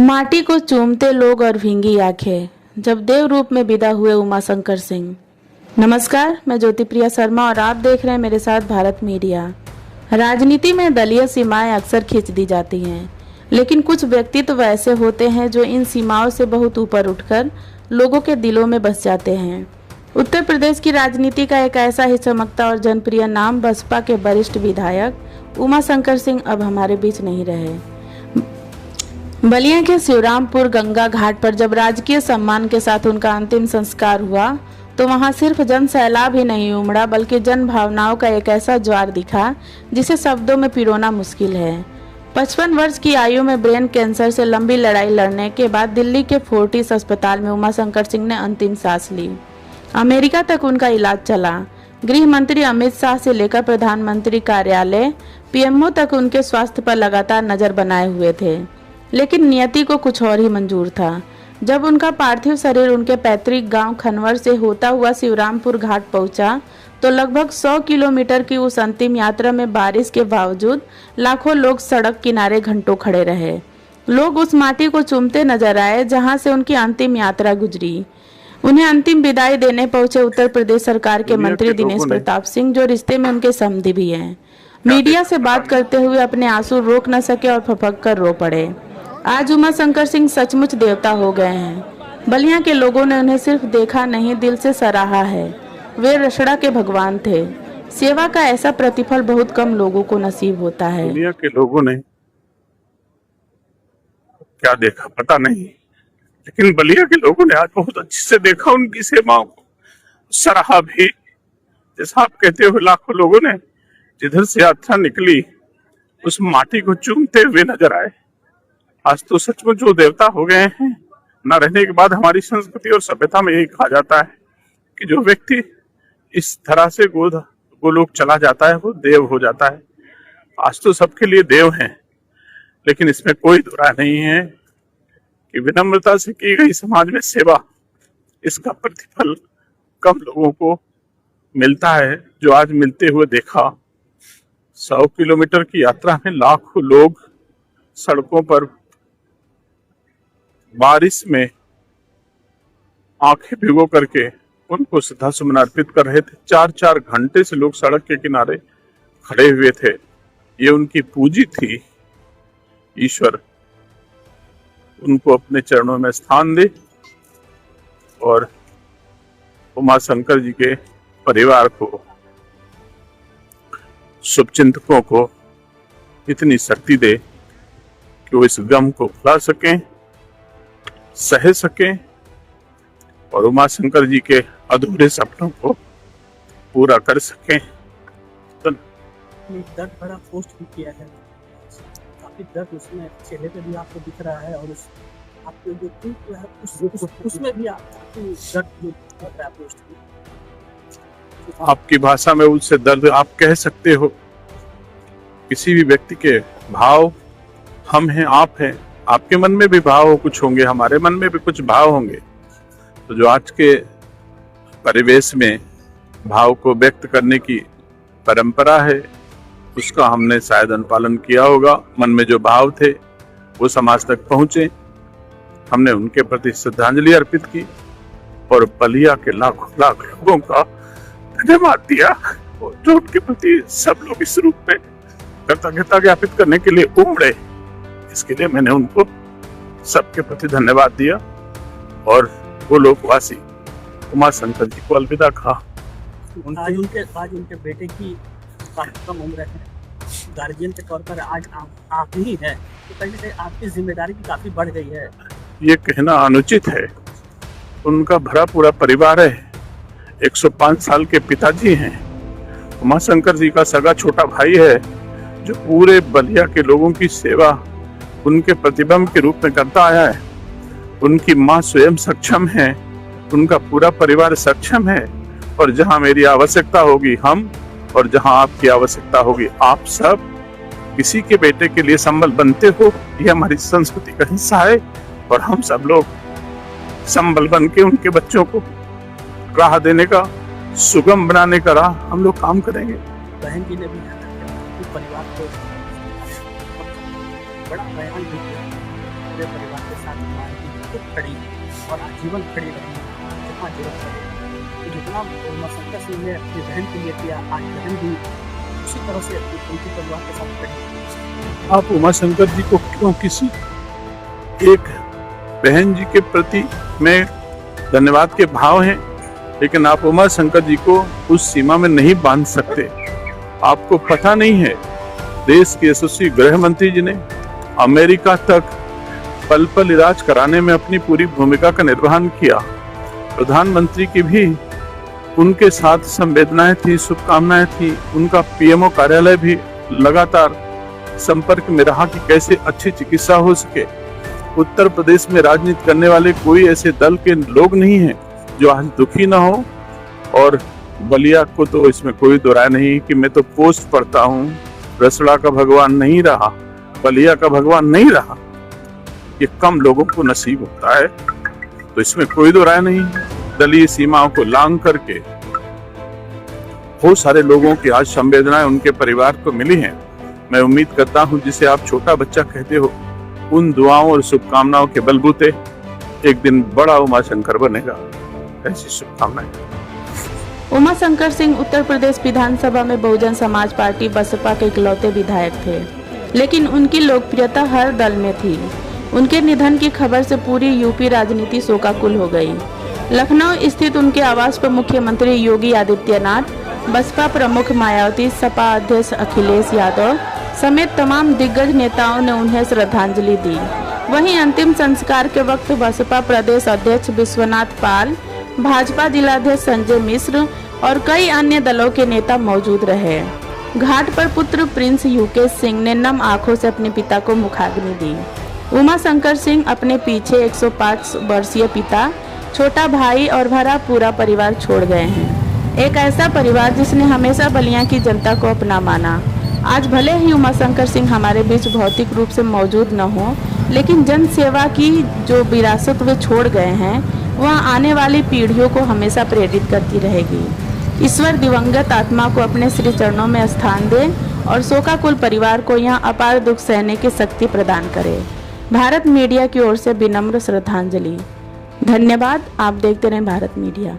माटी को चूमते लोग और भींगी आंखें, जब देव रूप में विदा हुए उमाशंकर सिंह। नमस्कार, मैं ज्योति प्रिया शर्मा और आप देख रहे हैं मेरे साथ भारत मीडिया। राजनीति में दलीय सीमाएं अक्सर खींच दी जाती हैं, लेकिन कुछ व्यक्तित्व तो वैसे होते हैं जो इन सीमाओं से बहुत ऊपर उठकर लोगों के दिलों में बस जाते हैं। उत्तर प्रदेश की राजनीति का एक ऐसा ही चमकता और जनप्रिय नाम बसपा के वरिष्ठ विधायक उमाशंकर सिंह अब हमारे बीच नहीं रहे। बलिया के शिवरामपुर गंगा घाट पर जब राजकीय सम्मान के साथ उनका अंतिम संस्कार हुआ तो वहां सिर्फ जन सैलाब ही नहीं उमड़ा, बल्कि जन भावनाओं का एक ऐसा ज्वार दिखा जिसे शब्दों में पिरोना मुश्किल है। 55 वर्ष की आयु में ब्रेन कैंसर से लंबी लड़ाई लड़ने के बाद दिल्ली के फोर्टिस अस्पताल में उमाशंकर सिंह ने अंतिम सांस ली। अमेरिका तक उनका इलाज चला। गृह मंत्री अमित शाह से लेकर प्रधानमंत्री कार्यालय पीएमओ तक उनके स्वास्थ्य पर लगातार नजर बनाए हुए थे, लेकिन नियति को कुछ और ही मंजूर था। जब उनका पार्थिव शरीर उनके पैतृक गांव खनवर से होता हुआ शिवरामपुर घाट पहुंचा तो लगभग 100 किलोमीटर की उस अंतिम यात्रा में बारिश के बावजूद लाखों लोग सड़क किनारे घंटों खड़े रहे। लोग उस माटी को चूमते नजर आए जहां से उनकी अंतिम यात्रा गुजरी। उन्हें अंतिम विदाई देने पहुंचे उत्तर प्रदेश सरकार के मंत्री दिनेश प्रताप सिंह, जो रिश्ते में उनके समधी भी हैं। मीडिया से बात करते हुए अपने आंसू रोक न सके और फपक कर रो पड़े। आज उमाशंकर सिंह सचमुच देवता हो गए हैं। बलिया के लोगों ने उन्हें सिर्फ देखा नहीं, दिल से सराहा है। वे रसड़ा के भगवान थे। सेवा का ऐसा प्रतिफल बहुत कम लोगों को नसीब होता है। दुनिया के लोगों ने क्या देखा पता नहीं, लेकिन बलिया के लोगों ने आज बहुत अच्छे से देखा, उनकी सेवाओं को सराहा भी। जैसा आप कहते हो, लाखों लोगों ने जिधर से यात्रा निकली उस माटी को चूमते हुए नजर आए। आज तो सचमुच वो देवता हो गए हैं। न रहने के बाद हमारी संस्कृति और सभ्यता में यही कहा जाता है कि जो व्यक्ति इस तरह से गोलोक चला जाता है वो देव हो जाता है। आज तो सबके लिए देव हैं, लेकिन इसमें कोई दुराय नहीं है कि विनम्रता से की गई समाज में सेवा, इसका प्रतिफल कम लोगों को मिलता है, जो आज मिलते हुए देखा। 100 किलोमीटर की यात्रा में लाखों लोग सड़कों पर बारिश में आंखें भिगो करके उनको श्रद्धा सुमन अर्पित कर रहे थे। 4-4 घंटे से लोग सड़क के किनारे खड़े हुए थे। ये उनकी पूजी थी। ईश्वर उनको अपने चरणों में स्थान दे और उमाशंकर जी के परिवार को, शुभचिंतकों को इतनी शक्ति दे कि वो इस गम को भुला सकें, सह सकें और उमाशंकर जी के अधूरे सपनों को पूरा कर सकें। दर्द भरा पोस्ट भी किया है, काफी दर्द उसमें चेहरे पे भी आपको दिख रहा है, और उस आपके जो उसमें भी आपको दर्द जो दिख रहा है पोस्ट में। आपकी भाषा में उससे दर्द आप कह सकते हो। किसी भी व्यक्ति के भाव, हम हैं, आप हैं, आपके मन में भी भाव कुछ होंगे, हमारे मन में भी कुछ भाव होंगे। तो जो आज के परिवेश में भाव को व्यक्त करने की परंपरा है, उसका हमने शायद अनुपालन किया होगा। मन में जो भाव थे वो समाज तक पहुंचे, हमने उनके प्रति श्रद्धांजलि अर्पित की और बलिया के लाखों लाख लोगों का धन्यवाद दिया, जो उनके प्रति सब लोग इस रूप में कृतज्ञता ज्ञापित करने के लिए उमड़े। इसके लिए मैंने उनको सबके प्रति धन्यवाद दिया और वो लोकवासी उमाशंकर जी को अलविदा कहा। आज उनके बेटे की काफी कम उम्र है, गार्जियन के तौर पर आज आप ही है, तो कहीं ना कहीं आपकी जिम्मेदारी भी काफी बढ़ गई है। ये कहना अनुचित है। उनका भरा पूरा परिवार है। 105 साल के पिताजी हैं। उमाशंकर जी का सगा छोटा भाई है, जो पूरे बलिया के लोगों की सेवा उनके प्रतिबिंब के रूप में करता आया है। उनकी माँ स्वयं सक्षम है, उनका पूरा परिवार सक्षम है, और जहाँ मेरी आवश्यकता होगी हम, और जहाँ आपकी आवश्यकता होगी आप सब, किसी के बेटे के लिए संबल बनते हो। यह हमारी संस्कृति का हिस्सा है और हम सब लोग संबल बन के उनके बच्चों को राह देने का, सुगम बनाने का राह हम लोग काम करेंगे। बहन जी ने भी परिवार को बड़ा बयान भी किया, पूरे परिवार के साथ खुद खड़ी और आजीवन खड़ी रही जहाँ जरूरत पड़े। तो जितना उमाशंकर सिंह ने अपनी बहन के लिए किया, आज बहन भी उसी तरह से उनके परिवार के साथ खड़ी। आप उमाशंकर जी को क्यों किसी एक बहन जी के प्रति में धन्यवाद के भाव हैं, लेकिन आप उमाशंकर जी को उस सीमा में नहीं बांध सकते। आपको पता नहीं है, देश के यशस्वी गृह मंत्री जी ने अमेरिका तक पल पल इलाज कराने में अपनी पूरी भूमिका का निर्वहन किया। प्रधानमंत्री की भी उनके साथ संवेदनाएं थी, शुभकामनाएं थी। उनका पीएमओ कार्यालय भी लगातार संपर्क में रहा कि कैसे अच्छी चिकित्सा हो सके। उत्तर प्रदेश में राजनीति करने वाले कोई ऐसे दल के लोग नहीं हैं जो आज दुखी ना हो। और बलिया को तो इसमें कोई दो राय नहीं कि मैं तो पोस्ट पढ़ता हूँ, रसड़ा का भगवान नहीं रहा, बलिया का भगवान नहीं रहा। ये कम लोगों को नसीब होता है, तो इसमें कोई दो राय नहीं। दलीय सीमाओं को लांघ करके बहुत सारे लोगों की आज संवेदनाएं उनके परिवार को मिली हैं। मैं उम्मीद करता हूं, जिसे आप छोटा बच्चा कहते हो, उन दुआओं और शुभकामनाओं के बलबूते एक दिन बड़ा उमाशंकर बनेगा। ऐसी शुभकामनाएं। उमाशंकर सिंह उत्तर प्रदेश विधानसभा में बहुजन समाज पार्टी बसपा के इकलौते विधायक थे, लेकिन उनकी लोकप्रियता हर दल में थी। उनके निधन की खबर से पूरी यूपी राजनीति शोकाकुल हो गई। लखनऊ स्थित उनके आवास पर मुख्यमंत्री योगी आदित्यनाथ, बसपा प्रमुख मायावती, सपा अध्यक्ष अखिलेश यादव समेत तमाम दिग्गज नेताओं ने उन्हें श्रद्धांजलि दी। वहीं अंतिम संस्कार के वक्त बसपा प्रदेश अध्यक्ष विश्वनाथ पाल, भाजपा जिलाध्यक्ष संजय मिश्र और कई अन्य दलों के नेता मौजूद रहे। घाट पर पुत्र प्रिंस युकेश सिंह ने नम आंखों से अपने पिता को मुखाग्नि दी। उमाशंकर सिंह अपने पीछे 105 वर्षीय पिता, छोटा भाई और भरा पूरा परिवार छोड़ गए हैं। एक ऐसा परिवार जिसने हमेशा बलिया की जनता को अपना माना। आज भले ही उमाशंकर सिंह हमारे बीच भौतिक रूप से मौजूद न हो, लेकिन जन सेवा की जो विरासत वे छोड़ गए हैं वह आने वाली पीढ़ियों को हमेशा प्रेरित करती रहेगी। ईश्वर दिवंगत आत्मा को अपने श्री चरणों में स्थान दे और शोकाकुल परिवार को यहाँ अपार दुख सहने की शक्ति प्रदान करे। भारत मीडिया की ओर से विनम्र श्रद्धांजलि। धन्यवाद। आप देखते रहें भारत मीडिया।